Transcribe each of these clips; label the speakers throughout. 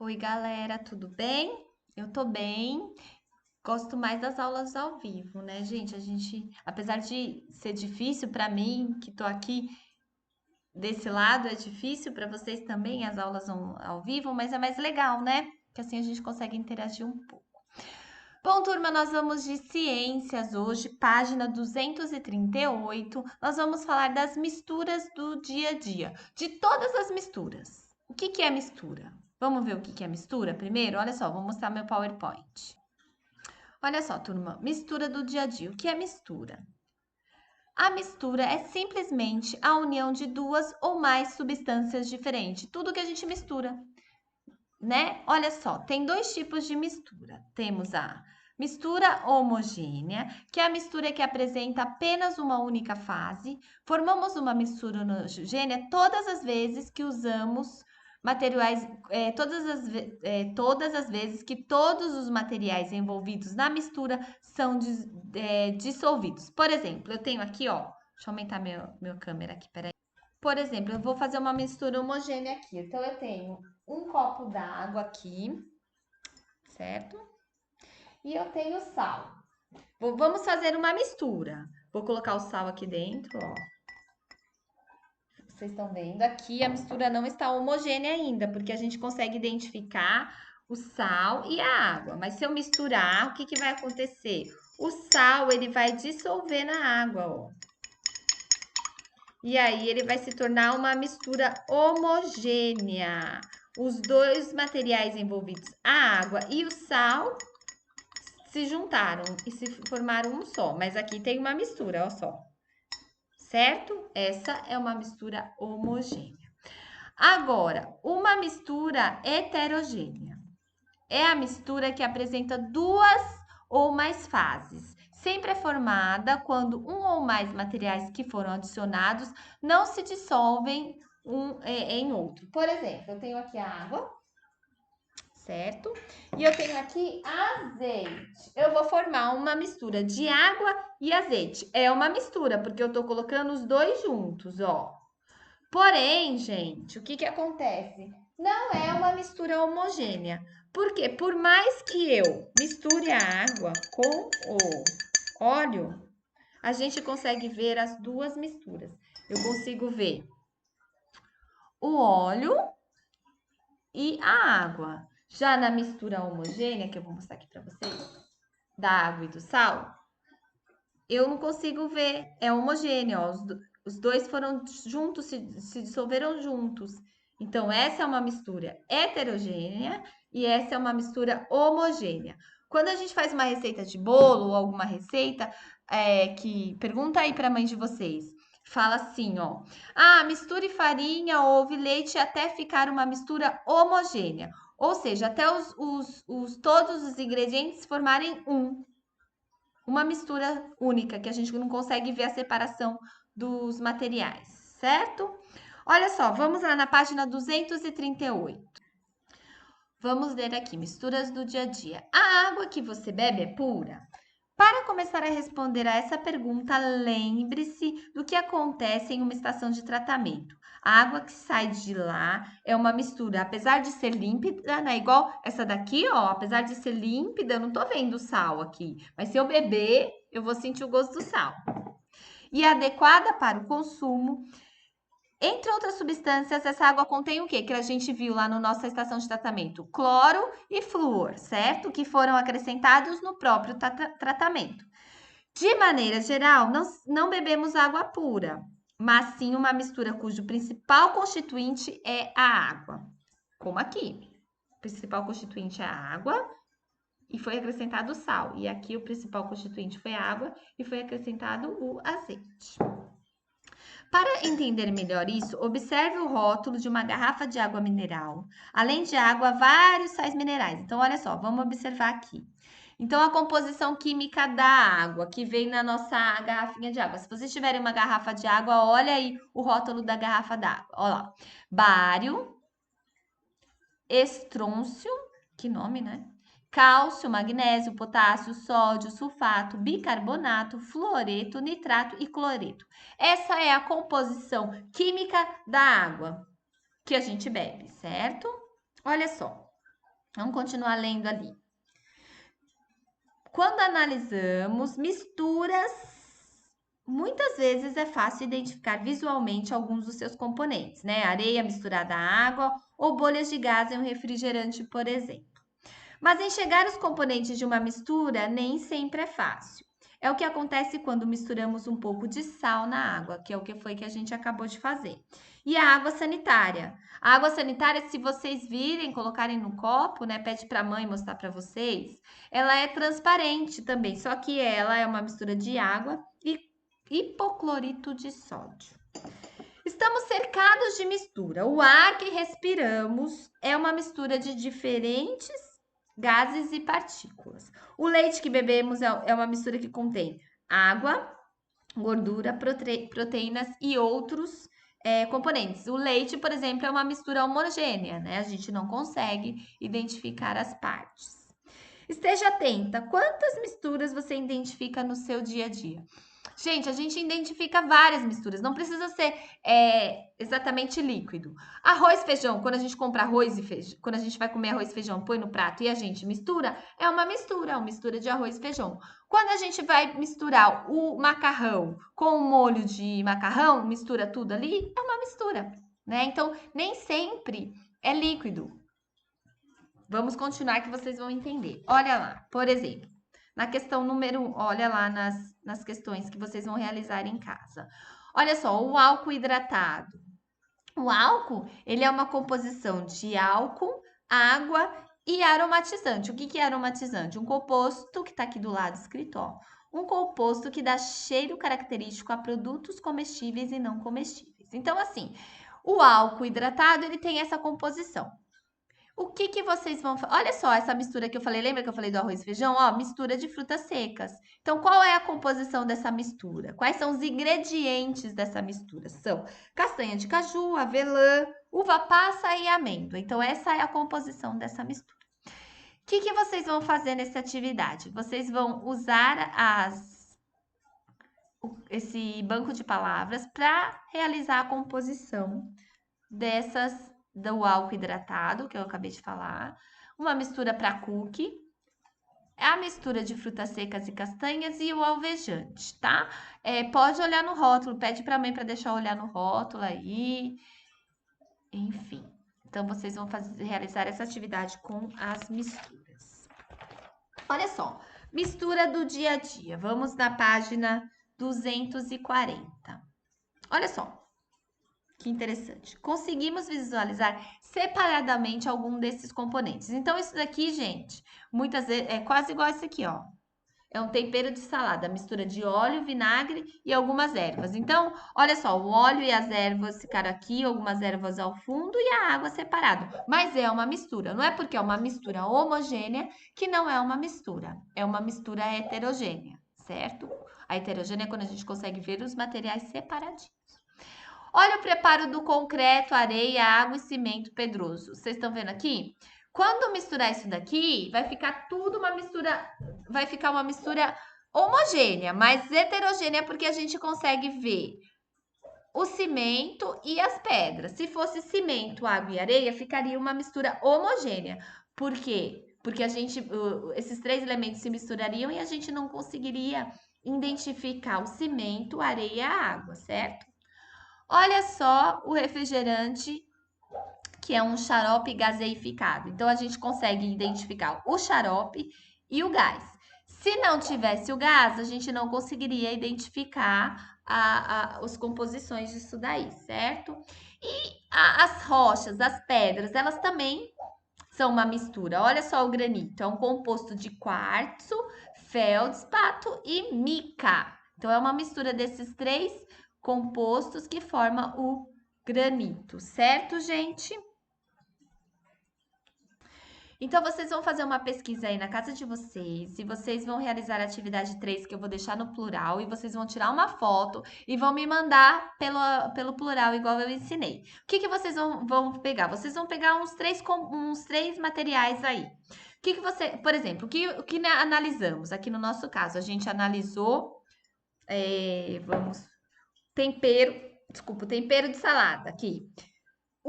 Speaker 1: Oi, galera, tudo bem? Eu tô bem. Gosto mais das aulas ao vivo, né, gente? Apesar de ser difícil pra mim, que tô aqui desse lado, é difícil pra vocês também as aulas ao vivo, mas é mais legal, né? Que assim a gente consegue interagir um pouco. Bom, turma, nós vamos de ciências hoje, página 238. Nós vamos falar das misturas do dia a dia, de todas as misturas. O que que é mistura? Vamos ver o que que é mistura primeiro? Olha só, vou mostrar meu PowerPoint. Olha só, turma, mistura do dia a dia. O que é mistura? A mistura é simplesmente a união de duas ou mais substâncias diferentes. Tudo que a gente mistura, né? Olha só, tem dois tipos de mistura. Temos a mistura homogênea, que é a mistura que apresenta apenas uma única fase. Formamos uma mistura homogênea todas as vezes que usamos materiais, todas as vezes que todos os materiais envolvidos na mistura são dissolvidos. Por exemplo, eu tenho aqui, ó, deixa eu aumentar meu câmera aqui, peraí. Por exemplo, eu vou fazer uma mistura homogênea aqui. Então, eu tenho um copo d'água aqui, certo? E eu tenho sal. Vamos fazer uma mistura. Vou colocar o sal aqui dentro, ó. Vocês estão vendo aqui, a mistura não está homogênea ainda, porque a gente consegue identificar o sal e a água. Mas se eu misturar, o que que vai acontecer? O sal, ele vai dissolver na água, ó. E aí ele vai se tornar uma mistura homogênea. Os dois materiais envolvidos, a água e o sal, se juntaram e se formaram um só. Mas aqui tem uma mistura, ó só. Certo? Essa é uma mistura homogênea. Agora, uma mistura heterogênea é a mistura que apresenta duas ou mais fases. Sempre é formada quando um ou mais materiais que foram adicionados não se dissolvem em outro. Por exemplo, eu tenho aqui a água, certo? E eu tenho aqui azeite. Eu vou formar uma mistura de água e azeite. É uma mistura, porque eu tô colocando os dois juntos, ó. Porém, gente, o que que acontece? Não é uma mistura homogênea. Por quê? Por mais que eu misture a água com o óleo, a gente consegue ver as duas misturas. Eu consigo ver o óleo e a água. Já na mistura homogênea, que eu vou mostrar aqui para vocês, da água e do sal, eu não consigo ver. É homogêneo, ó. Os dois foram juntos, se dissolveram juntos. Então, essa é uma mistura heterogênea e essa é uma mistura homogênea. Quando a gente faz uma receita de bolo ou alguma receita, que pergunta aí para a mãe de vocês, fala assim, ó: ah, misture farinha, ovo e leite até ficar uma mistura homogênea. Ou seja, até todos os ingredientes formarem uma mistura única, que a gente não consegue ver a separação dos materiais, certo? Olha só, vamos lá na página 238. Vamos ler aqui, misturas do dia a dia. A água que você bebe é pura? Para começar a responder a essa pergunta, lembre-se do que acontece em uma estação de tratamento. A água que sai de lá é uma mistura, apesar de ser límpida, né? Igual essa daqui, ó, apesar de ser límpida, eu não tô vendo sal aqui, mas se eu beber, eu vou sentir o gosto do sal. E é adequada para o consumo. Entre outras substâncias, essa água contém o quê? Que a gente viu lá na nossa estação de tratamento? Cloro e flúor, certo? Que foram acrescentados no próprio tratamento. De maneira geral, não bebemos água pura, mas sim uma mistura cujo principal constituinte é a água. Como aqui. O principal constituinte é a água e foi acrescentado o sal. E aqui o principal constituinte foi a água e foi acrescentado o azeite. Para entender melhor isso, observe o rótulo de uma garrafa de água mineral. Além de água, vários sais minerais. Então, olha só, vamos observar aqui. Então, a composição química da água que vem na nossa garrafinha de água. Se vocês tiverem uma garrafa de água, olha aí o rótulo da garrafa d'água. Olha lá. Bário, estrôncio, que nome, né? Cálcio, magnésio, potássio, sódio, sulfato, bicarbonato, fluoreto, nitrato e cloreto. Essa é a composição química da água que a gente bebe, certo? Olha só. Vamos continuar lendo ali. Quando analisamos misturas, muitas vezes é fácil identificar visualmente alguns dos seus componentes, né? Areia misturada à água ou bolhas de gás em um refrigerante, por exemplo. Mas enxergar os componentes de uma mistura nem sempre é fácil. É o que acontece quando misturamos um pouco de sal na água, que é o que foi que a gente acabou de fazer. E a água sanitária. A água sanitária, se vocês virem, colocarem no copo, né? Pede para a mãe mostrar para vocês. Ela é transparente também, só que ela é uma mistura de água e hipoclorito de sódio. Estamos cercados de mistura. O ar que respiramos é uma mistura de diferentes gases e partículas. O leite que bebemos é uma mistura que contém água, gordura, proteínas e outros componentes. O leite, por exemplo, é uma mistura homogênea, né? A gente não consegue identificar as partes. Esteja atenta. Quantas misturas você identifica no seu dia a dia? Gente, a gente identifica várias misturas, não precisa ser exatamente líquido. Arroz, feijão, quando a gente compra arroz e feijão, quando a gente vai comer arroz e feijão, põe no prato e a gente mistura, é uma mistura de arroz e feijão. Quando a gente vai misturar o macarrão com o molho de macarrão, mistura tudo ali, é uma mistura, né? Então, nem sempre é líquido. Vamos continuar que vocês vão entender. Olha lá, por exemplo, na questão número 1, olha lá nas questões que vocês vão realizar em casa. Olha só, o álcool hidratado. O álcool, ele é uma composição de álcool, água e aromatizante. O que é aromatizante? Um composto que está aqui do lado escrito, ó. Um composto que dá cheiro característico a produtos comestíveis e não comestíveis. Então, assim, o álcool hidratado, ele tem essa composição. O que vocês vão fazer? Olha só essa mistura que eu falei. Lembra que eu falei do arroz e feijão? Ó, mistura de frutas secas. Então, qual é a composição dessa mistura? Quais são os ingredientes dessa mistura? São castanha de caju, avelã, uva passa e amêndoa. Então, essa é a composição dessa mistura. O que vocês vão fazer nessa atividade? Vocês vão usar esse banco de palavras para realizar a composição do álcool hidratado, que eu acabei de falar, uma mistura para cookie, a mistura de frutas secas e castanhas e o alvejante, tá? Pode olhar no rótulo, pede para a mãe para deixar olhar no rótulo aí, enfim. Então, vocês vão realizar essa atividade com as misturas. Olha só, mistura do dia a dia. Vamos na página 240. Olha só, que interessante. Conseguimos visualizar separadamente algum desses componentes. Então, isso daqui, gente, muitas vezes é quase igual esse aqui, ó. É um tempero de salada, mistura de óleo, vinagre e algumas ervas. Então, olha só, o óleo e as ervas ficaram aqui, algumas ervas ao fundo e a água separado. Mas é uma mistura. Não é porque é uma mistura homogênea que não é uma mistura. É uma mistura heterogênea, certo? A heterogênea é quando a gente consegue ver os materiais separadinhos. Olha o preparo do concreto, areia, água e cimento pedroso. Vocês estão vendo aqui? Quando misturar isso daqui, vai ficar tudo uma mistura, vai ficar uma mistura homogênea, mas heterogênea porque a gente consegue ver o cimento e as pedras. Se fosse cimento, água e areia, ficaria uma mistura homogênea. Por quê? Porque esses três elementos se misturariam e a gente não conseguiria identificar o cimento, a areia e a água, certo? Olha só o refrigerante, que é um xarope gaseificado. Então, a gente consegue identificar o xarope e o gás. Se não tivesse o gás, a gente não conseguiria identificar as composições disso daí, certo? E as rochas, as pedras, elas também são uma mistura. Olha só o granito, é um composto de quartzo, feldspato e mica. Então, é uma mistura desses três compostos que forma o granito, certo, gente? Então, vocês vão fazer uma pesquisa aí na casa de vocês e vocês vão realizar a atividade 3, que eu vou deixar no plural, e vocês vão tirar uma foto e vão me mandar pelo plural, igual eu ensinei. O que vocês vão pegar? Vocês vão pegar uns três materiais aí. Por exemplo, o que analisamos? Aqui no nosso caso, a gente analisou, tempero de salada aqui.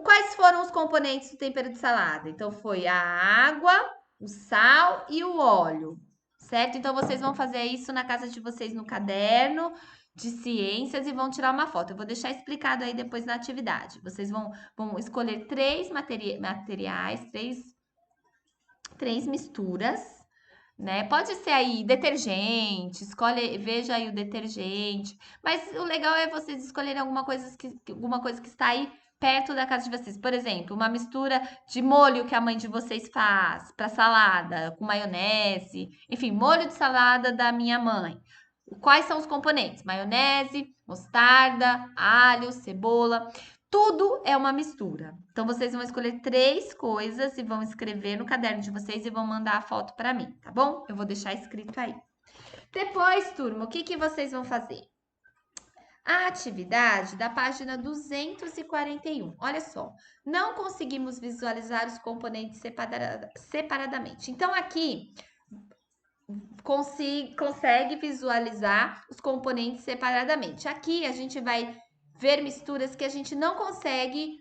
Speaker 1: Quais foram os componentes do tempero de salada? Então, foi a água, o sal e o óleo, certo? Então, vocês vão fazer isso na casa de vocês no caderno de ciências e vão tirar uma foto. Eu vou deixar explicado aí depois na atividade. Vocês vão escolher três materiais, três misturas, né? Pode ser aí detergente, escolhe, veja aí o detergente. Mas o legal é vocês escolherem alguma coisa que está aí perto da casa de vocês. Por exemplo, uma mistura de molho que a mãe de vocês faz para salada, com maionese, enfim, molho de salada da minha mãe. Quais são os componentes? Maionese, mostarda, alho, cebola. Tudo é uma mistura. Então, vocês vão escolher três coisas e vão escrever no caderno de vocês e vão mandar a foto para mim, tá bom? Eu vou deixar escrito aí. Depois, turma, o que vocês vão fazer? A atividade da página 241. Olha só, não conseguimos visualizar os componentes separadamente. Então, aqui consegue visualizar os componentes separadamente. Aqui a gente vai ver misturas que a gente não consegue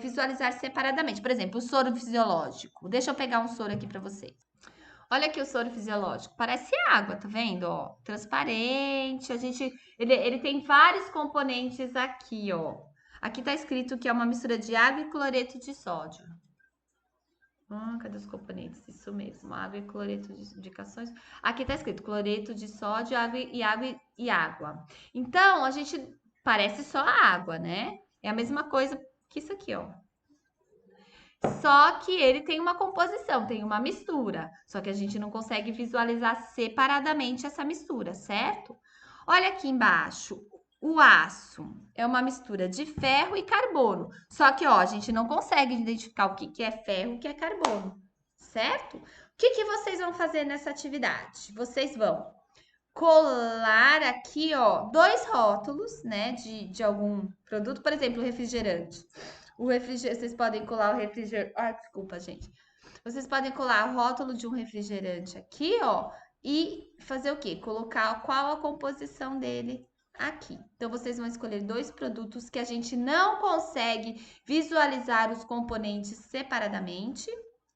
Speaker 1: visualizar separadamente. Por exemplo, o soro fisiológico. Deixa eu pegar um soro aqui para vocês. Olha aqui o soro fisiológico. Parece água, tá vendo? Ó, transparente. Ele tem vários componentes aqui, ó. Aqui tá escrito que é uma mistura de água e cloreto de sódio. Cadê os componentes? Isso mesmo, água e cloreto de indicações. Aqui tá escrito cloreto de sódio, água. Então, a gente parece só água, né? É a mesma coisa que isso aqui, ó. Só que ele tem uma composição, tem uma mistura. Só que a gente não consegue visualizar separadamente essa mistura, certo? Olha aqui embaixo. O aço é uma mistura de ferro e carbono. Só que, ó, a gente não consegue identificar o que é ferro e o que é carbono, certo? O que vocês vão fazer nessa atividade? Vocês vão colar aqui, ó, dois rótulos, né, de algum produto, por exemplo, refrigerante. Vocês podem colar o refrigerante. Ah, desculpa, gente. Vocês podem colar o rótulo de um refrigerante aqui, ó, e fazer o quê? Colocar qual a composição dele aqui. Então, vocês vão escolher dois produtos que a gente não consegue visualizar os componentes separadamente.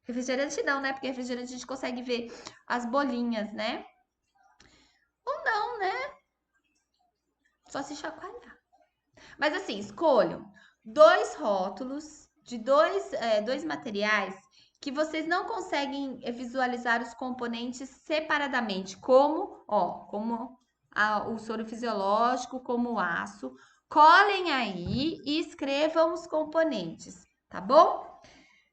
Speaker 1: Refrigerante não, né? Porque refrigerante a gente consegue ver as bolinhas, né? Ou não, né? Só se chacoalhar. Mas assim, escolham dois rótulos de dois materiais que vocês não conseguem visualizar os componentes separadamente, como o soro fisiológico, como o aço. Colhem aí e escrevam os componentes, tá bom?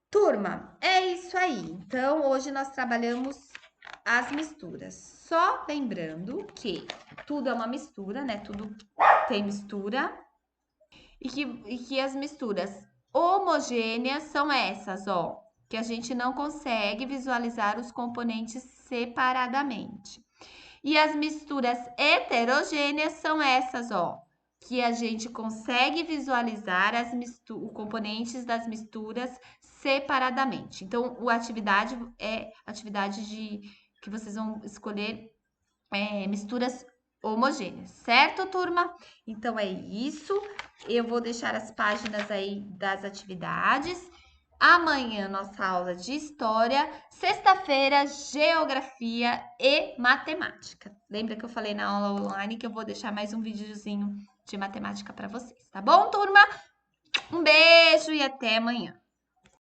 Speaker 1: Turma, é isso aí. Então, hoje nós trabalhamos as misturas. Só lembrando que tudo é uma mistura, né? Tudo tem mistura. E que as misturas homogêneas são essas, ó, que a gente não consegue visualizar os componentes separadamente. E as misturas heterogêneas são essas, ó, que a gente consegue visualizar os componentes das misturas separadamente. Então, a atividade é que vocês vão escolher misturas homogêneas, certo, turma? Então, é isso. Eu vou deixar as páginas aí das atividades. Amanhã, nossa aula de história. Sexta-feira, geografia e matemática. Lembra que eu falei na aula online que eu vou deixar mais um videozinho de matemática para vocês, tá bom, turma? Um beijo e até amanhã.